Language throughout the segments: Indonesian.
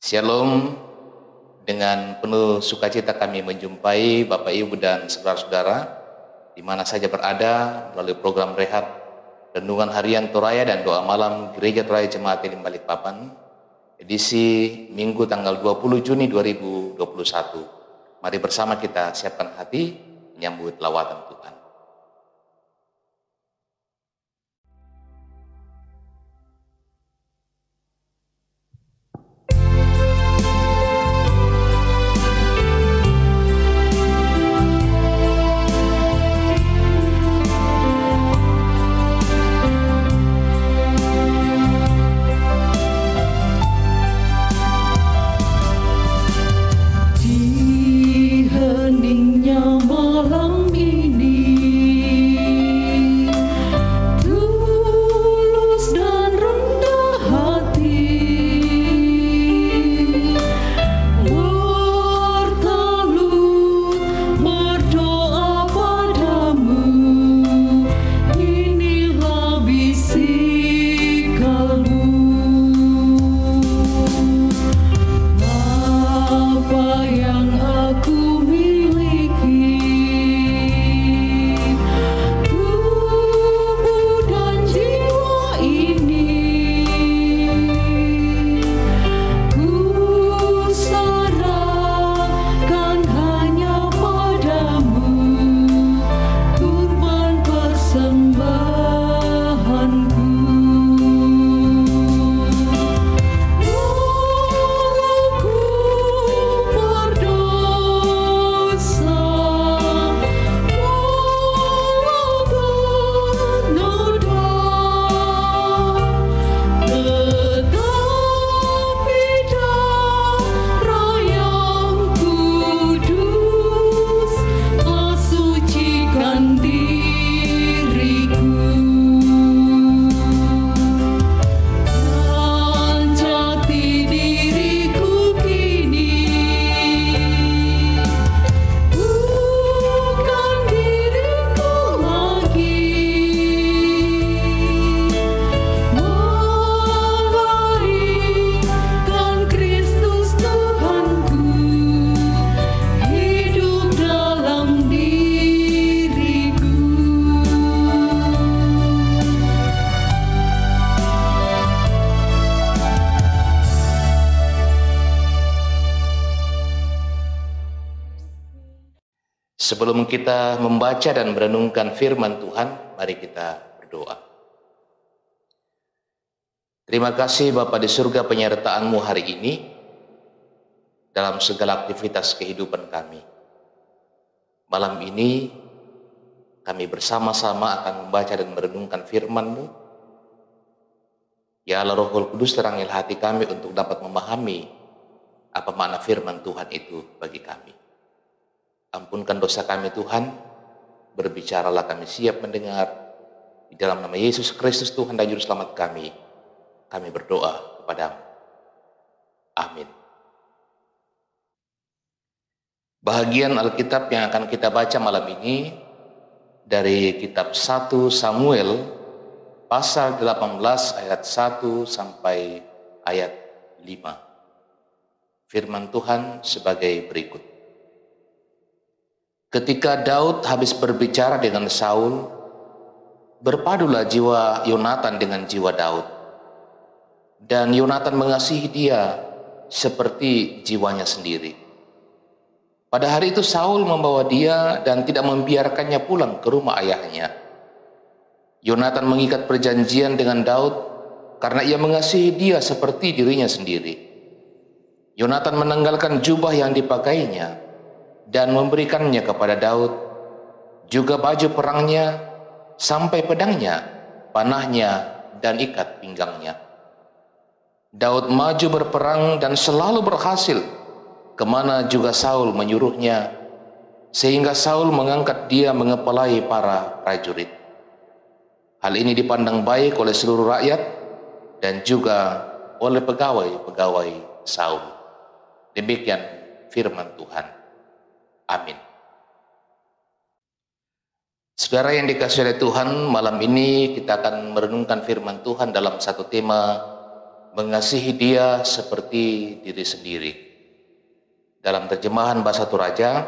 Shalom, dengan penuh sukacita kami menjumpai Bapak Ibu dan saudara-saudara di mana saja berada melalui program Rehat, Renungan Harian Toraya dan Doa Malam Gereja Toraya Jemaat Elim Balikpapan, edisi Minggu tanggal 20 Juni 2021. Mari bersama kita siapkan hati menyambut lawatan Tuhan. Sebelum kita membaca dan merenungkan firman Tuhan, mari kita berdoa. Terima kasih Bapa di surga penyertaan-Mu hari ini dalam segala aktivitas kehidupan kami. Malam ini kami bersama-sama akan membaca dan merenungkan firman-Mu. Ya Allah, Roh Kudus, terangilah hati kami untuk dapat memahami apa makna firman Tuhan itu bagi kami. Ampunkan dosa kami Tuhan, berbicaralah kami siap mendengar. Di dalam nama Yesus Kristus Tuhan dan Juru Selamat kami berdoa kepada-Mu. Amin. Bahagian Alkitab yang akan kita baca malam ini dari kitab 1 Samuel pasal 18 ayat 1 sampai ayat 5. Firman Tuhan sebagai berikut. Ketika Daud habis berbicara dengan Saul, berpadulah jiwa Yonatan dengan jiwa Daud. Dan Yonatan mengasihi dia seperti jiwanya sendiri. Pada hari itu Saul membawa dia dan tidak membiarkannya pulang ke rumah ayahnya. Yonatan mengikat perjanjian dengan Daud karena ia mengasihi dia seperti dirinya sendiri. Yonatan menanggalkan jubah yang dipakainya dan memberikannya kepada Daud, juga baju perangnya, sampai pedangnya, panahnya, dan ikat pinggangnya. Daud maju berperang dan selalu berhasil, kemana juga Saul menyuruhnya, sehingga Saul mengangkat dia mengepalai para prajurit. Hal ini dipandang baik oleh seluruh rakyat, dan juga oleh pegawai-pegawai Saul. Demikian firman Tuhan. Amin. Saudara yang dikasihi oleh Tuhan, malam ini kita akan merenungkan firman Tuhan dalam satu tema, mengasihi dia seperti diri sendiri. Dalam terjemahan bahasa Toraja,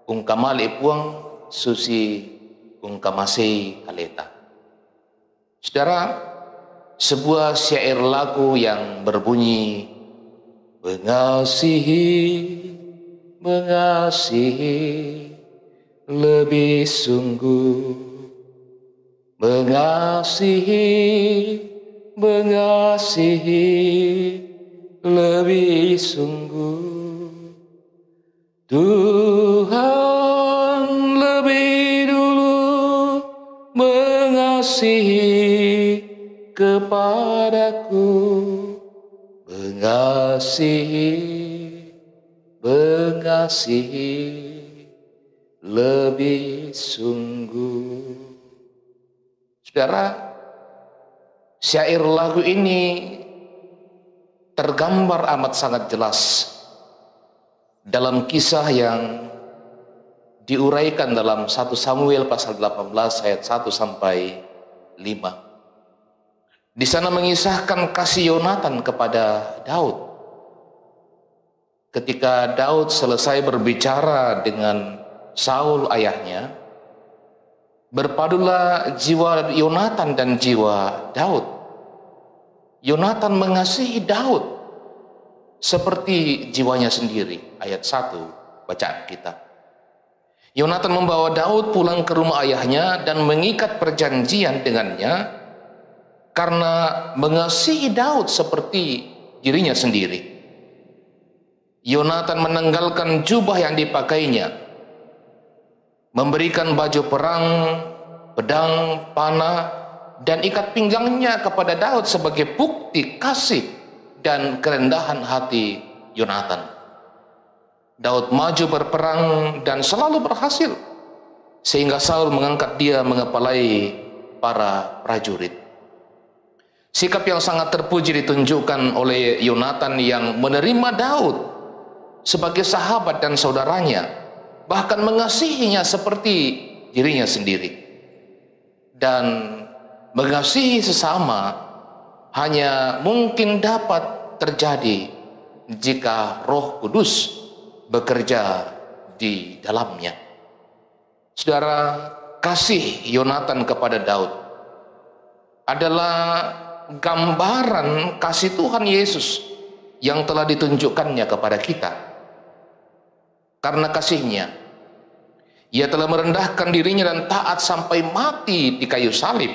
ungkamal ipuang susi ungkamasei kaleta. Saudara, sebuah syair lagu yang berbunyi, mengasihi lebih sungguh, mengasihi lebih sungguh. Tuhan lebih dulu mengasihi kepadaku, mengasihi lebih sungguh. Saudara, syair lagu ini tergambar amat sangat jelas dalam kisah yang diuraikan dalam 1 Samuel pasal 18 ayat 1 sampai 5. Di sana mengisahkan kasih Yonatan kepada Daud. Ketika Daud selesai berbicara dengan Saul ayahnya, berpadulah jiwa Yonatan dan jiwa Daud. Yonatan mengasihi Daud seperti jiwanya sendiri. Ayat 1 bacaan kita. Yonatan membawa Daud pulang ke rumah ayahnya dan mengikat perjanjian dengannya karena mengasihi Daud seperti dirinya sendiri. Yonatan menanggalkan jubah yang dipakainya, memberikan baju perang, pedang, panah, dan ikat pinggangnya kepada Daud sebagai bukti kasih dan kerendahan hati Yonatan. Daud maju berperang dan selalu berhasil, sehingga Saul mengangkat dia mengepalai para prajurit. Sikap yang sangat terpuji ditunjukkan oleh Yonatan yang menerima Daud sebagai sahabat dan saudaranya, bahkan mengasihinya seperti dirinya sendiri. Dan mengasihi sesama hanya mungkin dapat terjadi jika Roh Kudus bekerja di dalamnya. Saudara, kasih Yonatan kepada Daud adalah gambaran kasih Tuhan Yesus yang telah ditunjukkannya kepada kita. Karena kasihnya, ia telah merendahkan dirinya dan taat sampai mati di kayu salib.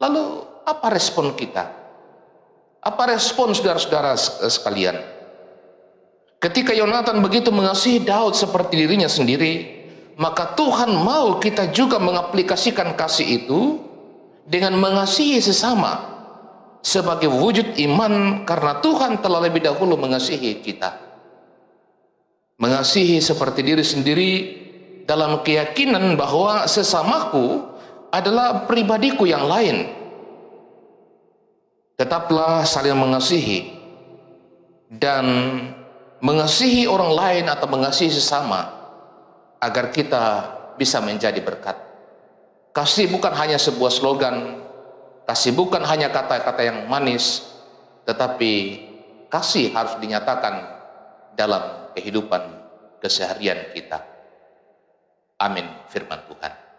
Lalu apa respon kita? Apa respon saudara-saudara sekalian? Ketika Yonatan begitu mengasihi Daud seperti dirinya sendiri, maka Tuhan mau kita juga mengaplikasikan kasih itu dengan mengasihi sesama sebagai wujud iman, karena Tuhan telah lebih dahulu mengasihi kita. Mengasihi seperti diri sendiri dalam keyakinan bahwa sesamaku adalah pribadiku yang lain. Tetaplah saling mengasihi, dan mengasihi orang lain atau mengasihi sesama agar kita bisa menjadi berkat. Kasih bukan hanya sebuah slogan, kasih bukan hanya kata-kata yang manis, tetapi kasih harus dinyatakan dalam kehidupan keseharian kita. Amin, firman Tuhan.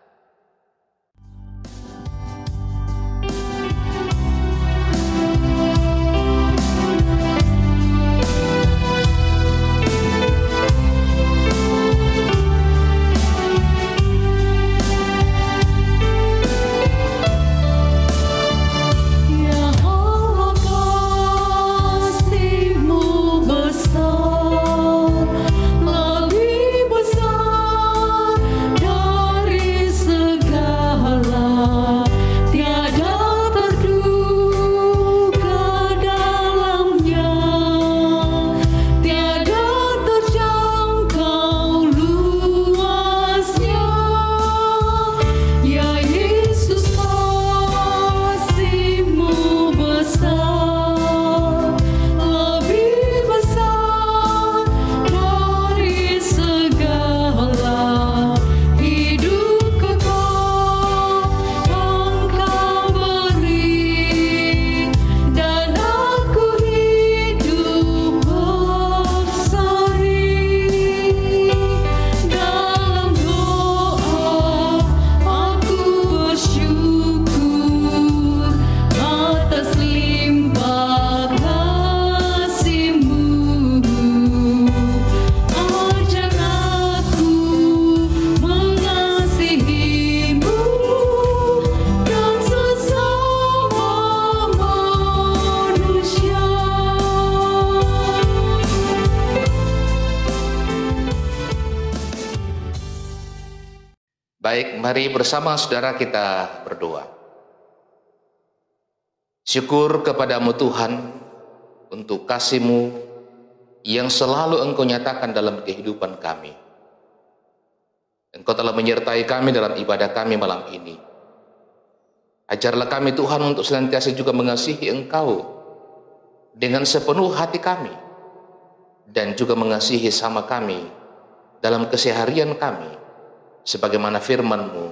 Lebih besar dari Baik, mari bersama saudara kita berdoa. Syukur kepadamu Tuhan untuk kasih-Mu yang selalu Engkau nyatakan dalam kehidupan kami. Engkau telah menyertai kami dalam ibadah kami malam ini. Ajarlah kami Tuhan untuk senantiasa juga mengasihi Engkau dengan sepenuh hati kami dan juga mengasihi sama kami dalam keseharian kami, sebagaimana firman-Mu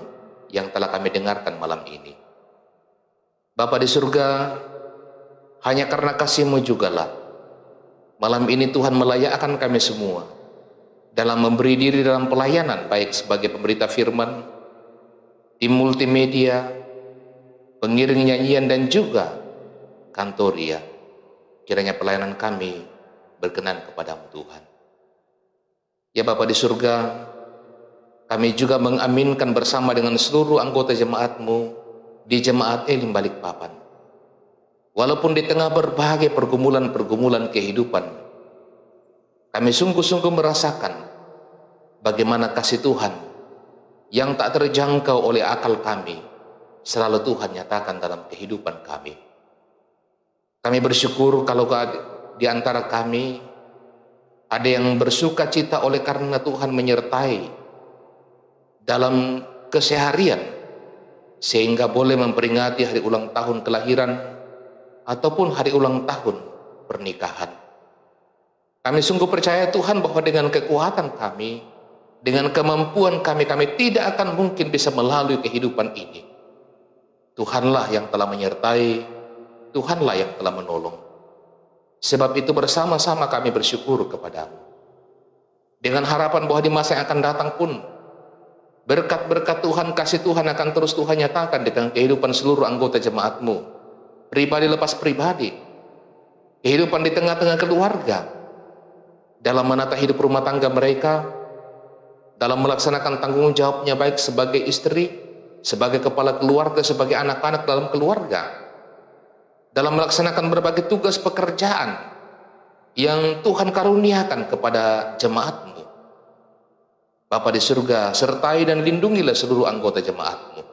yang telah kami dengarkan malam ini. Bapa di surga, hanya karena kasih-Mu jugalah malam ini Tuhan melayakkan kami semua dalam memberi diri dalam pelayanan, baik sebagai pemberita firman, tim multimedia, pengiring nyanyian, dan juga kantoria. Kiranya pelayanan kami berkenan kepadamu Tuhan. Ya Bapa di surga, kami juga mengaminkan bersama dengan seluruh anggota jemaat-Mu di Jemaat Elim Balikpapan. Walaupun di tengah berbagai pergumulan-pergumulan kehidupan, kami sungguh-sungguh merasakan bagaimana kasih Tuhan yang tak terjangkau oleh akal kami selalu Tuhan nyatakan dalam kehidupan kami. Kami bersyukur kalau di antara kami ada yang bersuka cita oleh karena Tuhan menyertai dalam keseharian, sehingga boleh memperingati hari ulang tahun kelahiran ataupun hari ulang tahun pernikahan. Kami sungguh percaya Tuhan bahwa dengan kekuatan kami, dengan kemampuan kami tidak akan mungkin bisa melalui kehidupan ini. Tuhanlah yang telah menyertai, Tuhanlah yang telah menolong. Sebab itu bersama-sama kami bersyukur kepadamu, dengan harapan bahwa di masa yang akan datang pun berkat-berkat Tuhan, kasih Tuhan akan terus Tuhan nyatakan dengan kehidupan seluruh anggota jemaat-Mu, pribadi lepas pribadi, kehidupan di tengah-tengah keluarga, dalam menata hidup rumah tangga mereka, dalam melaksanakan tanggung jawabnya baik sebagai istri, sebagai kepala keluarga, sebagai anak-anak dalam keluarga, dalam melaksanakan berbagai tugas pekerjaan yang Tuhan karuniakan kepada jemaat-Mu. Bapa di surga, sertai dan lindungilah seluruh anggota jemaat-Mu,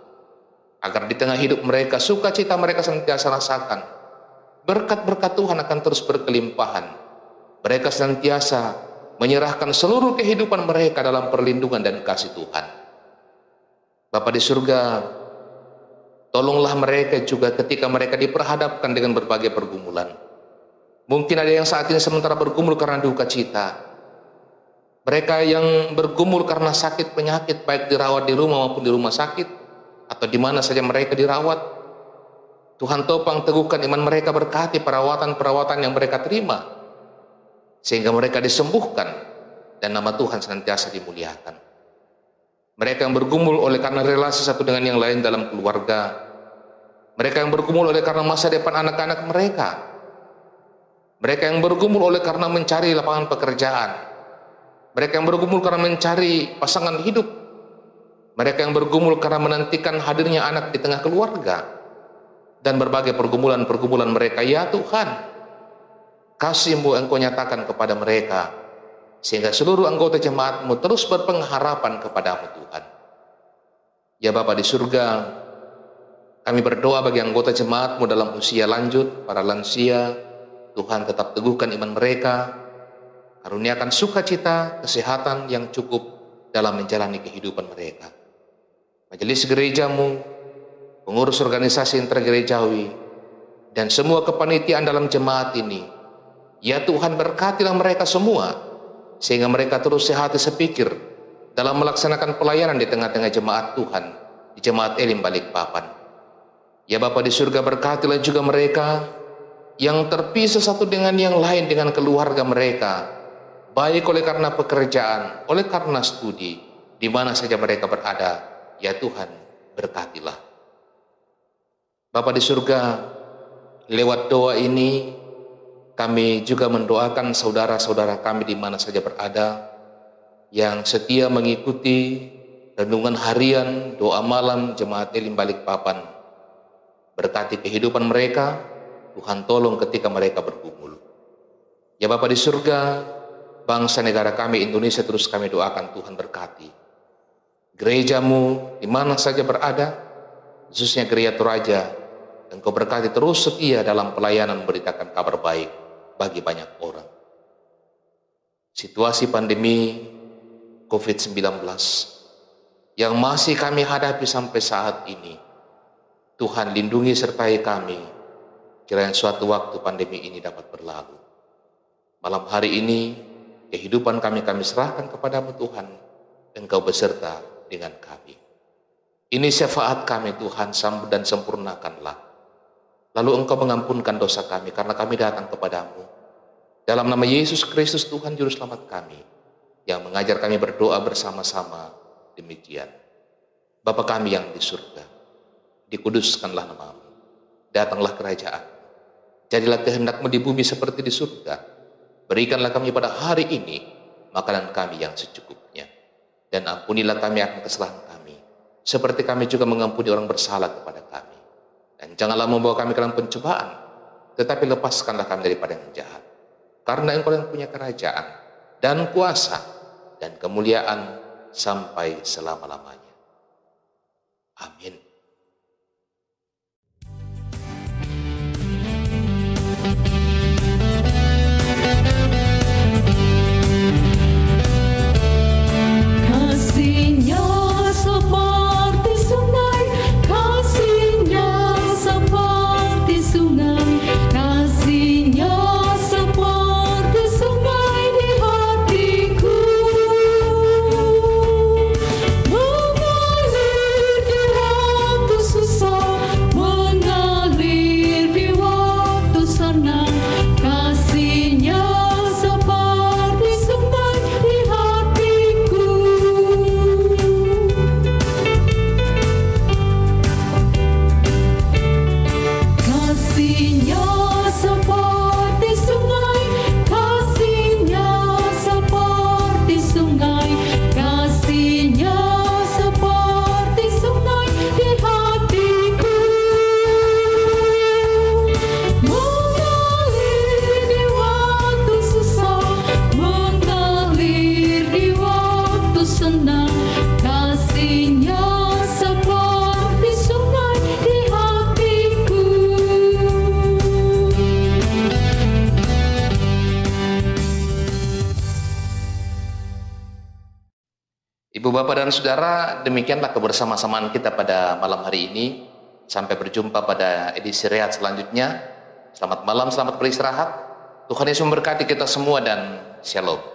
agar di tengah hidup mereka, sukacita mereka senantiasa rasakan. Berkat-berkat Tuhan akan terus berkelimpahan. Mereka senantiasa menyerahkan seluruh kehidupan mereka dalam perlindungan dan kasih Tuhan. Bapa di surga, tolonglah mereka juga ketika mereka diperhadapkan dengan berbagai pergumulan. Mungkin ada yang saat ini sementara bergumul karena duka cita. Mereka yang bergumul karena sakit penyakit, baik dirawat di rumah maupun di rumah sakit, atau di mana saja mereka dirawat. Tuhan topang teguhkan iman mereka, berkati perawatan-perawatan yang mereka terima, sehingga mereka disembuhkan dan nama Tuhan senantiasa dimuliakan. Mereka yang bergumul oleh karena relasi satu dengan yang lain dalam keluarga, mereka yang bergumul oleh karena masa depan anak-anak mereka, mereka yang bergumul oleh karena mencari lapangan pekerjaan, mereka yang bergumul karena mencari pasangan hidup, mereka yang bergumul karena menantikan hadirnya anak di tengah keluarga, dan berbagai pergumulan-pergumulan mereka. Ya Tuhan, kasih-Mu Engkau nyatakan kepada mereka, sehingga seluruh anggota jemaat-Mu terus berpengharapan kepadamu Tuhan. Ya Bapa di surga, kami berdoa bagi anggota jemaat-Mu dalam usia lanjut, para lansia. Tuhan tetap teguhkan iman mereka, karuniakan sukacita, kesehatan yang cukup dalam menjalani kehidupan mereka. Majelis gereja-Mu, pengurus organisasi intergerejawi, dan semua kepanitiaan dalam jemaat ini, ya Tuhan, berkatilah mereka semua, sehingga mereka terus sehati sepikir dalam melaksanakan pelayanan di tengah-tengah jemaat Tuhan, di Jemaat Elim Balikpapan. Ya Bapa di surga, berkatilah juga mereka yang terpisah satu dengan yang lain dengan keluarga mereka, baik oleh karena pekerjaan, oleh karena studi, di mana saja mereka berada. Ya Tuhan, berkatilah. Bapa di surga, lewat doa ini kami juga mendoakan saudara-saudara kami di mana saja berada, yang setia mengikuti renungan harian, doa malam Jemaat Elim Balikpapan. Berkati kehidupan mereka, Tuhan tolong ketika mereka bergumul. Ya Bapa di surga, bangsa negara kami Indonesia terus kami doakan, Tuhan berkati. gerejamu di mana saja berada, khususnya gereja Toraja, Engkau berkati terus setia dalam pelayanan memberitakan kabar baik bagi banyak orang. Situasi pandemi COVID-19 yang masih kami hadapi sampai saat ini, Tuhan lindungi sertai kami, kiranya suatu waktu pandemi ini dapat berlalu. Malam hari ini, kehidupan kami serahkan kepadamu Tuhan, Engkau beserta dengan kami. Ini syafaat kami Tuhan, sambut dan sempurnakanlah. Lalu Engkau mengampunkan dosa kami karena kami datang kepadamu. Dalam nama Yesus Kristus Tuhan Juru Selamat kami, yang mengajar kami berdoa bersama-sama demikian. Bapa kami yang di surga, dikuduskanlah namamu, datanglah kerajaan, jadilah kehendak-Mu di bumi seperti di surga. Berikanlah kami pada hari ini makanan kami yang secukupnya, dan ampunilah kami akan kesalahan kami, seperti kami juga mengampuni orang bersalah kepada kami. Dan janganlah membawa kami ke dalam pencobaan, tetapi lepaskanlah kami daripada yang jahat. Karena Engkau yang punya kerajaan, dan kuasa, dan kemuliaan sampai selama-lamanya. Amin. Kasih-Nya seperti sungai, kasih-Nya seperti sungai, kasih-Nya seperti sungai di hatiku, mengalir di waktu susah, mengalir di waktu senang. Kasih-Nya seperti sungai di hatiku. Kasih-Nya seperti sungai, kasih-Nya seperti sungai, kasih-Nya seperti sungai di hatiku, mengalir di waktu susah, mengalir di waktu senang. Kasih-Nya seperti sungai di hatiku. Ibu, Bapak, dan Saudara, demikianlah kebersama-samaan kita pada malam hari ini. Sampai berjumpa pada edisi Rehat selanjutnya. Selamat malam, selamat beristirahat. Tuhan Yesus memberkati kita semua dan shalom.